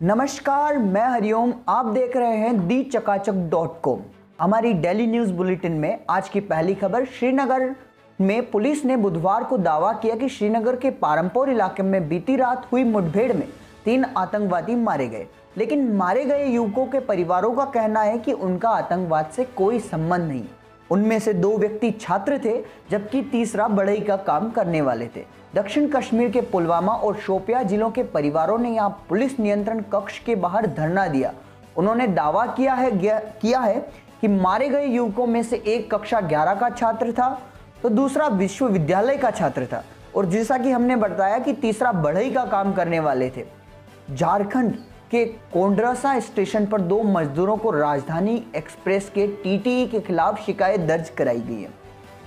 नमस्कार, मैं हरिओम। आप देख रहे हैं दी चकाचक.com। हमारी डेली न्यूज बुलेटिन में आज की पहली खबर। श्रीनगर में पुलिस ने बुधवार को दावा किया कि श्रीनगर के पारमपुर इलाके में बीती रात हुई मुठभेड़ में 3 आतंकवादी मारे गए, लेकिन मारे गए युवकों के परिवारों का कहना है कि उनका आतंकवाद से कोई संबंध नहीं। उनमें से 2 व्यक्ति छात्र थे, जबकि तीसरा बढ़ई का काम करने वाले थे। दक्षिण कश्मीर के पुलवामा और शोपिया जिलों के परिवारों ने यहां पुलिस नियंत्रण कक्ष के बाहर धरना दिया। उन्होंने दावा किया है कि मारे गए युवकों में से एक कक्षा 11 का छात्र था, तो दूसरा विश्वविद्यालय का छात्र था, और जैसा कि हमने बताया कि तीसरा बढ़ई का काम करने वाले थे। झारखंड के कोंडरसा स्टेशन पर 2 मजदूरों को राजधानी एक्सप्रेस के टीटीई के खिलाफ शिकायत दर्ज कराई गई है।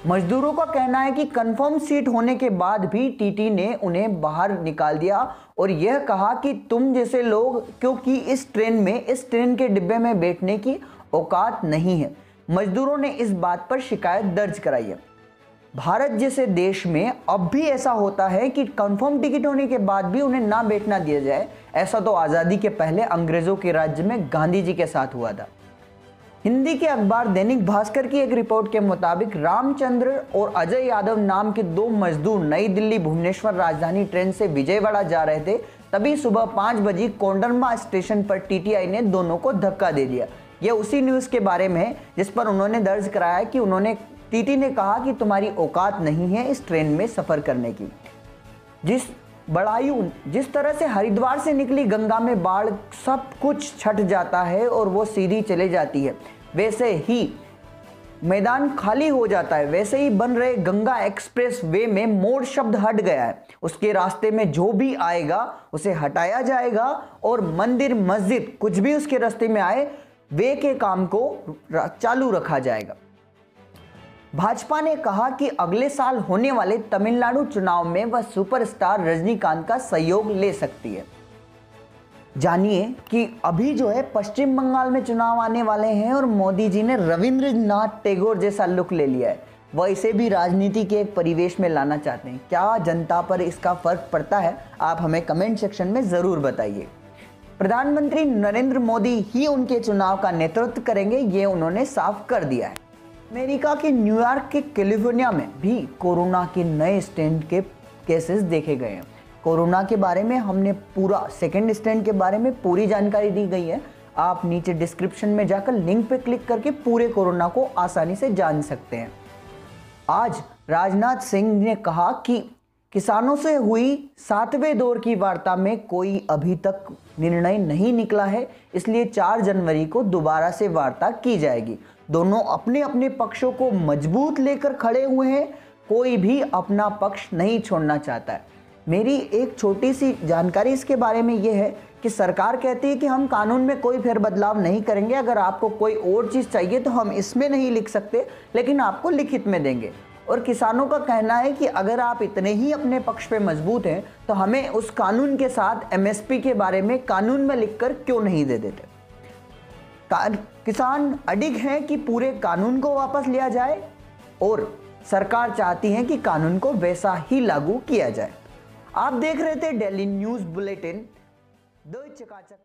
मजदूरों का कहना है कि कंफर्म सीट होने के बाद भी टीटी ने उन्हें बाहर निकाल दिया और यह कहा कि तुम जैसे लोग, क्योंकि इस ट्रेन के डिब्बे में बैठने की औकात नहीं है। मजदूरों ने इस बात पर शिकायत दर्ज कराई है। भारत जैसे देश में अब भी ऐसा होता है कि कंफर्म टिकट होने के बाद भी उन्हें ना बैठना दिया जाए। ऐसा तो आज़ादी के पहले अंग्रेजों के राज्य में गांधी जी के साथ हुआ था। हिंदी के अखबार दैनिक भास्कर की एक रिपोर्ट के मुताबिक रामचंद्र और अजय यादव नाम के 2 मजदूर नई दिल्ली भुवनेश्वर राजधानी ट्रेन से विजयवाड़ा जा रहे थे। तभी सुबह 5 बजे कोंडरमा स्टेशन पर टीटीआई ने दोनों को धक्का दे दिया। यह उसी न्यूज़ के बारे में है जिस पर उन्होंने दर्ज कराया कि टीटी ने कहा कि तुम्हारी औकात नहीं है इस ट्रेन में सफ़र करने की। जिस तरह से हरिद्वार से निकली गंगा में बाढ़ सब कुछ छट जाता है और वो सीधी चले जाती है, वैसे ही मैदान खाली हो जाता है, वैसे ही बन रहे गंगा एक्सप्रेस वे में मोड़ शब्द हट गया है। उसके रास्ते में जो भी आएगा उसे हटाया जाएगा और मंदिर मस्जिद कुछ भी उसके रास्ते में आए वे के काम को चालू रखा जाएगा। भाजपा ने कहा कि अगले साल होने वाले तमिलनाडु चुनाव में वह सुपरस्टार रजनीकांत का सहयोग ले सकती है। जानिए कि अभी जो है पश्चिम बंगाल में चुनाव आने वाले हैं और मोदी जी ने रविंद्रनाथ टैगोर जैसा लुक ले लिया है। वह इसे भी राजनीति के एक परिवेश में लाना चाहते हैं। क्या जनता पर इसका फर्क पड़ता है? आप हमें कमेंट सेक्शन में ज़रूर बताइए। प्रधानमंत्री नरेंद्र मोदी ही उनके चुनाव का नेतृत्व करेंगे, ये उन्होंने साफ कर दिया है। अमेरिका के न्यूयॉर्क के कैलिफोर्निया में भी कोरोना के नए स्ट्रेन के केसेस देखे गए हैं। कोरोना के बारे में हमने पूरा सेकेंड स्ट्रेन के बारे में पूरी जानकारी दी गई है। आप नीचे डिस्क्रिप्शन में जाकर लिंक पे क्लिक करके पूरे कोरोना को आसानी से जान सकते हैं। आज राजनाथ सिंह ने कहा कि किसानों से हुई 7वें दौर की वार्ता में कोई अभी तक निर्णय नहीं निकला है, इसलिए 4 जनवरी को दोबारा से वार्ता की जाएगी। दोनों अपने अपने पक्षों को मजबूत लेकर खड़े हुए हैं, कोई भी अपना पक्ष नहीं छोड़ना चाहता है। मेरी एक छोटी सी जानकारी इसके बारे में यह है कि सरकार कहती है कि हम कानून में कोई फेरबदलाव नहीं करेंगे, अगर आपको कोई और चीज़ चाहिए तो हम इसमें नहीं लिख सकते, लेकिन आपको लिखित में देंगे। और किसानों का कहना है कि अगर आप इतने ही अपने पक्ष पे मजबूत हैं तो हमें उस कानून के साथ एमएसपी के बारे में कानून में लिखकर क्यों नहीं दे देते। किसान अडिग हैं कि पूरे कानून को वापस लिया जाए और सरकार चाहती है कि कानून को वैसा ही लागू किया जाए। आप देख रहे थे डेली न्यूज़ बुलेटिन द चकाचक।